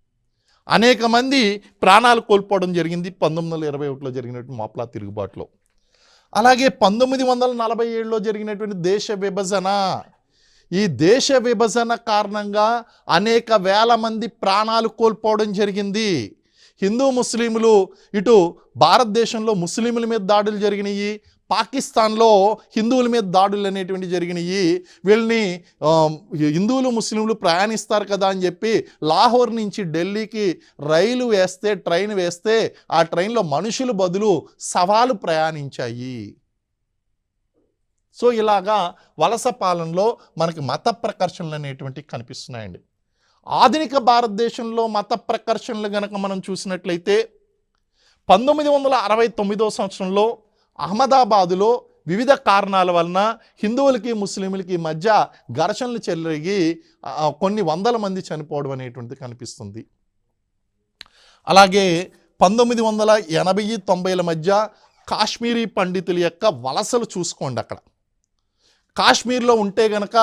అనేక మంది ప్రాణాలు కోల్పోవడం జరిగింది 1921లో జరిగినటువంటి మోప్లా తిరుగుబాటులో. అలాగే 1947లో జరిగినటువంటి దేశ విభజన, ఈ దేశ విభజన కారణంగా అనేక వేల మంది ప్రాణాలు కోల్పోవడం జరిగింది. హిందూ ముస్లింలు ఇటు భారతదేశంలో ముస్లింల మీద దాడులు జరిగినాయి, పాకిస్తాన్లో హిందువుల మీద దాడులు అనేటువంటి జరిగినాయి. వీళ్ళని హిందువులు ముస్లింలు ప్రయాణిస్తారు కదా అని చెప్పి లాహోర్ నుంచి ఢిల్లీకి ట్రైన్ వేస్తే ఆ ట్రైన్లో మనుషులు బదులు శవాలు ప్రయాణించాయి. సో ఇలాగా వలస పాలనలో మనకి మత ప్రకర్షణలు అనేటువంటివి కనిపిస్తున్నాయండి. ఆధునిక భారతదేశంలో మత ప్రకర్షణలు గనక మనం చూసినట్లయితే 1969వ సంవత్సరంలో అహ్మదాబాదులో వివిధ కారణాల వలన హిందువులకి ముస్లింలకి మధ్య ఘర్షణలు చెలరేగి కొన్ని వందల మంది చనిపోవడం అనేటువంటిది కనిపిస్తుంది. అలాగే 1980-90ల మధ్య కాశ్మీరీ పండితుల యొక్క వలసలు చూసుకోండి. అక్కడ కాశ్మీర్లో ఉంటే గనక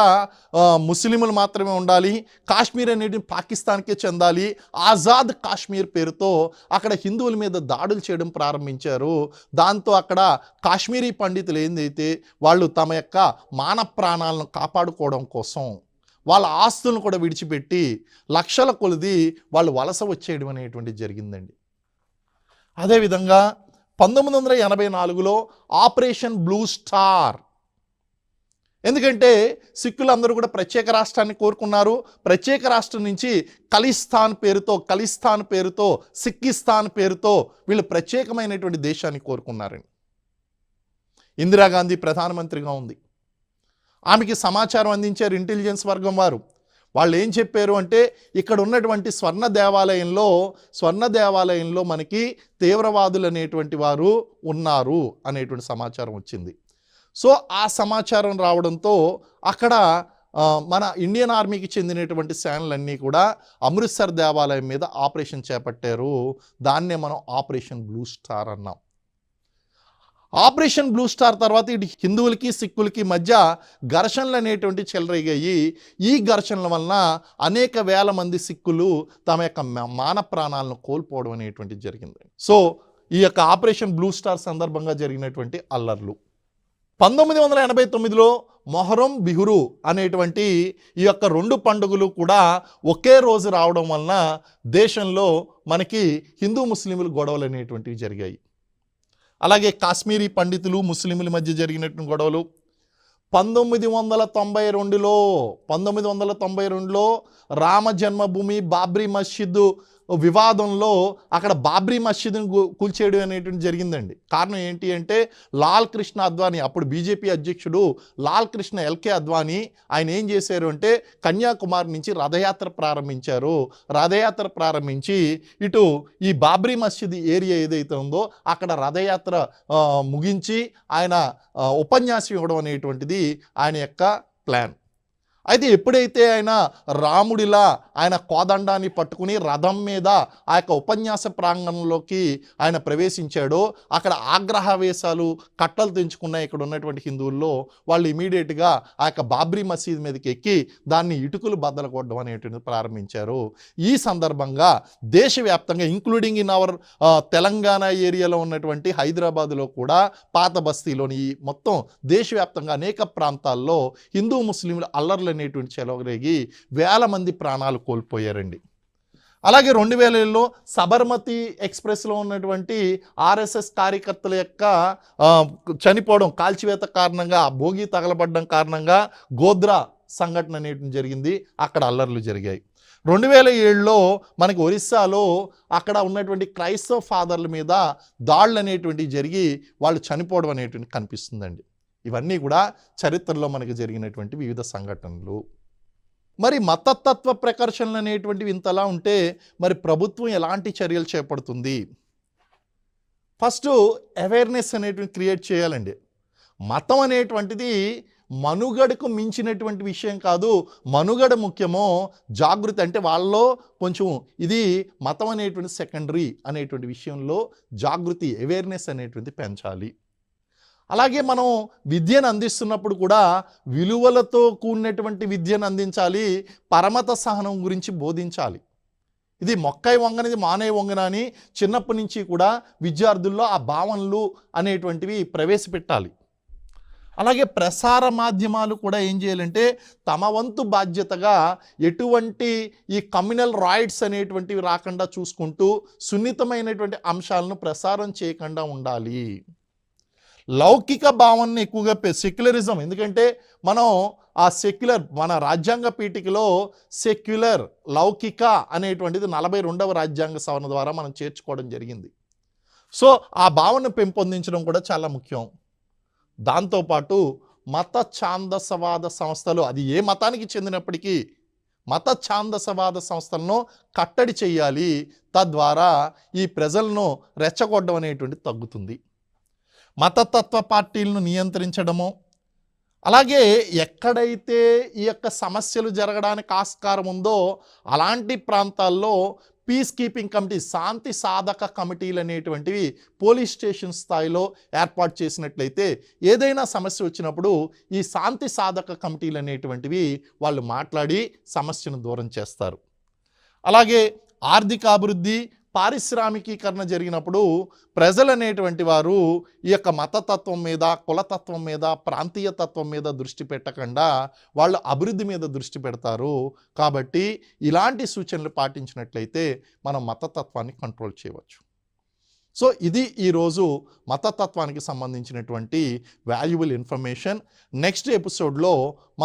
ముస్లింలు మాత్రమే ఉండాలి, కాశ్మీర్ అనేది పాకిస్తాన్కే చెందాలి, ఆజాద్ కాశ్మీర్ పేరుతో అక్కడ హిందువుల మీద దాడులు చేయడం ప్రారంభించారు. దాంతో అక్కడ కాశ్మీరీ పండితులు ఏందైతే వాళ్ళు తమ యొక్క మాన ప్రాణాలను కాపాడుకోవడం కోసం వాళ్ళ ఆస్తులను కూడా విడిచిపెట్టి లక్షల కొలది వాళ్ళు వలస వచ్చేయడం అనేటువంటిది జరిగిందండి. అదేవిధంగా 1984లో ఆపరేషన్ బ్లూ స్టార్, ఎందుకంటే సిక్కులందరూ కూడా ప్రత్యేక రాష్ట్రాన్ని కోరుకున్నారు. ప్రత్యేక రాష్ట్రం నుంచి ఖలిస్తాన్ పేరుతో సిక్కిస్తాన్ పేరుతో వీళ్ళు ప్రత్యేకమైనటువంటి దేశాన్ని కోరుకున్నారండి. ఇందిరాగాంధీ ప్రధానమంత్రిగా ఉంది. ఆమెకి సమాచారం అందించారు ఇంటెలిజెన్స్ వర్గం వారు. వాళ్ళు ఏం చెప్పారు అంటే ఇక్కడ ఉన్నటువంటి స్వర్ణ దేవాలయంలో మనకి తీవ్రవాదులు అనేటువంటి వారు ఉన్నారు అనేటువంటి సమాచారం వచ్చింది. సో ఆ సమాచారం రావడంతో అక్కడ మన ఇండియన్ ఆర్మీకి చెందినటువంటి సేనలన్నీ కూడా అమృత్సర్ దేవాలయం మీద ఆపరేషన్ చేపట్టారు. దాన్నే మనం ఆపరేషన్ బ్లూ స్టార్ అన్నాం. ఆపరేషన్ బ్లూ స్టార్ తర్వాత ఇటు హిందువులకి సిక్కులకి మధ్య ఘర్షణలు అనేటువంటి చెలరేగాయి. ఈ ఘర్షణల వలన అనేక వేల మంది సిక్కులు తమ యొక్క మాన ప్రాణాలను కోల్పోవడం అనేటువంటిది జరిగింది. సో ఈ యొక్క ఆపరేషన్ బ్లూ స్టార్ సందర్భంగా జరిగినటువంటి అల్లర్లు. 1989లో మొహరం, బిహురు అనేటువంటి ఈ యొక్క రెండు పండుగలు కూడా ఒకే రోజు రావడం వలన దేశంలో మనకి హిందూ ముస్లింలు గొడవలు అనేటువంటివి జరిగాయి. అలాగే కాశ్మీరీ పండితులు ముస్లింల మధ్య జరిగినటువంటి గొడవలు 1992లో రామ జన్మభూమి బాబ్రీ మస్జిద్ వివాదంలో అక్కడ బాబ్రీ మస్జిద్ని కూల్చేయడం అనేటువంటి జరిగిందండి. కారణం ఏంటి అంటే లాల్ కృష్ణ అద్వానీ, అప్పుడు బీజేపీ అధ్యక్షుడు లాల్ కృష్ణ ఎల్కే అద్వానీ, ఆయన ఏం చేశారు అంటే కన్యాకుమారి నుంచి రథయాత్ర ప్రారంభించారు. రథయాత్ర ప్రారంభించి ఇటు ఈ బాబ్రీ మస్జిద్ ఏరియా ఏదైతే ఉందో అక్కడ రథయాత్ర ముగించి ఆయన ఉపన్యాసం ఇవ్వడం అనేటువంటిది ఆయన యొక్క ప్లాన్. అయితే ఎప్పుడైతే ఆయన రాముడిలా ఆయన కోదండాన్ని పట్టుకుని రథం మీద ఆ యొక్క ఉపన్యాస ప్రాంగణంలోకి ఆయన ప్రవేశించాడో అక్కడ ఆగ్రహవేశాలు కట్టలు తెంచుకున్న ఇక్కడ ఉన్నటువంటి హిందువుల్లో వాళ్ళు ఇమీడియట్గా ఆ యొక్క బాబ్రీ మసీద్ మీదకి ఎక్కి దాన్ని ఇటుకలు బద్దలు కొట్టడం అనేటువంటిది ప్రారంభించారు. ఈ సందర్భంగా దేశవ్యాప్తంగా ఇంక్లూడింగ్ ఇన్ అవర్ తెలంగాణ ఏరియాలో ఉన్నటువంటి హైదరాబాదులో కూడా పాత బస్తీలోని మొత్తం దేశవ్యాప్తంగా అనేక ప్రాంతాల్లో హిందూ ముస్లింలు అల్లర్లు అనేటువంటి చెలరేగి వేల మంది ప్రాణాలు కోల్పోయారండి. అలాగే 2000లో సబర్మతి ఎక్స్ప్రెస్లో ఉన్నటువంటి ఆర్ఎస్ఎస్ కార్యకర్తల యొక్క చనిపోవడం, కాల్చివేత కారణంగా, భోగి తగలబడడం కారణంగా గోద్రా సంఘటన అనేటువంటి జరిగింది, అక్కడ అల్లర్లు జరిగాయి. 2007లో మనకి ఒరిస్సాలో అక్కడ ఉన్నటువంటి క్రైస్తవ ఫాదర్ల మీద దాడులు అనేటువంటివి జరిగి వాళ్ళు చనిపోవడం అనేటువంటి కనిపిస్తుందండి. ఇవన్నీ కూడా చరిత్రలో మనకి జరిగినటువంటి వివిధ సంఘటనలు. మరి మతతత్వ ప్రకర్షణలు అనేటువంటివి ఇంతలా ఉంటే మరి ప్రభుత్వం ఎలాంటి చర్యలు చేపడుతుంది? ఫస్ట్ అవేర్నెస్ అనేటువంటి క్రియేట్ చేయాలండి. మతం అనేటువంటిది మనుగడకు మించినటువంటి విషయం కాదు. మనుగడ ముఖ్యమో, జాగృతి అంటే వాళ్ళలో కొంచెం ఇది మతం అనేటువంటి సెకండరీ అనేటువంటి విషయంలో జాగృతి, అవేర్నెస్ అనేటువంటి పెంచాలి. అలాగే మనం విద్యను అందిస్తున్నప్పుడు కూడా విలువలతో కూడినటువంటి విద్యను అందించాలి. పరమత సహనం గురించి బోధించాలి. ఇది మొక్కై వంగనిది మానే వంగన అని చిన్నప్పటి నుంచి కూడా విద్యార్థుల్లో ఆ భావనలు అనేటువంటివి ప్రవేశపెట్టాలి. అలాగే ప్రసార మాధ్యమాలు కూడా ఏం చేయాలంటే తమ వంతు బాధ్యతగా ఎటువంటి ఈ కమ్యూనల్ రైట్స్ అనేటువంటివి రాకుండా చూసుకుంటూ సున్నితమైనటువంటి అంశాలను ప్రసారం చేయకుండా ఉండాలి. లౌకిక భావనని ఎక్కువగా సెక్యులరిజం, ఎందుకంటే మనం ఆ సెక్యులర్ మన రాజ్యాంగ పీఠికలో సెక్యులర్ లౌకిక అనేటువంటిది 42వ రాజ్యాంగ సవరణ ద్వారా మనం చేర్చుకోవడం జరిగింది. సో ఆ భావనను పెంపొందించడం కూడా చాలా ముఖ్యం. దాంతోపాటు మత ఛాందసవాద సంస్థలు, అది ఏ మతానికి చెందినప్పటికీ మత ఛాందసవాద సంస్థలను కట్టడి చేయాలి. తద్వారా ఈ ప్రజలను రెచ్చగొట్టడం అనేటువంటిది తగ్గుతుంది. మతతత్వ పార్టీలను నియంత్రించడము, అలాగే ఎక్కడైతే ఈ యొక్క సమస్యలు జరగడానికి ఆస్కారం ఉందో అలాంటి ప్రాంతాల్లో పీస్ కీపింగ్ కమిటీ, శాంతి సాధక కమిటీలు అనేటువంటివి పోలీస్ స్టేషన్ స్థాయిలో ఏర్పాటు చేసినట్లయితే ఏదైనా సమస్య వచ్చినప్పుడు ఈ శాంతి సాధక కమిటీలు అనేటువంటివి వాళ్ళు మాట్లాడి సమస్యను దూరం చేస్తారు. అలాగే ఆర్థిక అభివృద్ధి, పారిశ్రామికీకరణ జరిగినప్పుడు ప్రజలు అనేటువంటి వారు ఈ యొక్క మతతత్వం మీద, కులతత్వం మీద, ప్రాంతీయ తత్వం మీద దృష్టి పెట్టకుండా వాళ్ళు అభివృద్ధి మీద దృష్టి పెడతారు. కాబట్టి ఇలాంటి సూచనలు పాటించినట్లయితే మనం మతతత్వాన్ని కంట్రోల్ చేయవచ్చు. సో ఇది ఈరోజు మతతత్వానికి సంబంధించినటువంటి వాల్యుబుల్ ఇన్ఫర్మేషన్. నెక్స్ట్ ఎపిసోడ్లో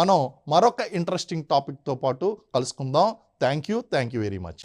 మనం మరొక ఇంట్రెస్టింగ్ టాపిక్తో పాటు కలుసుకుందాం. Thank you very much.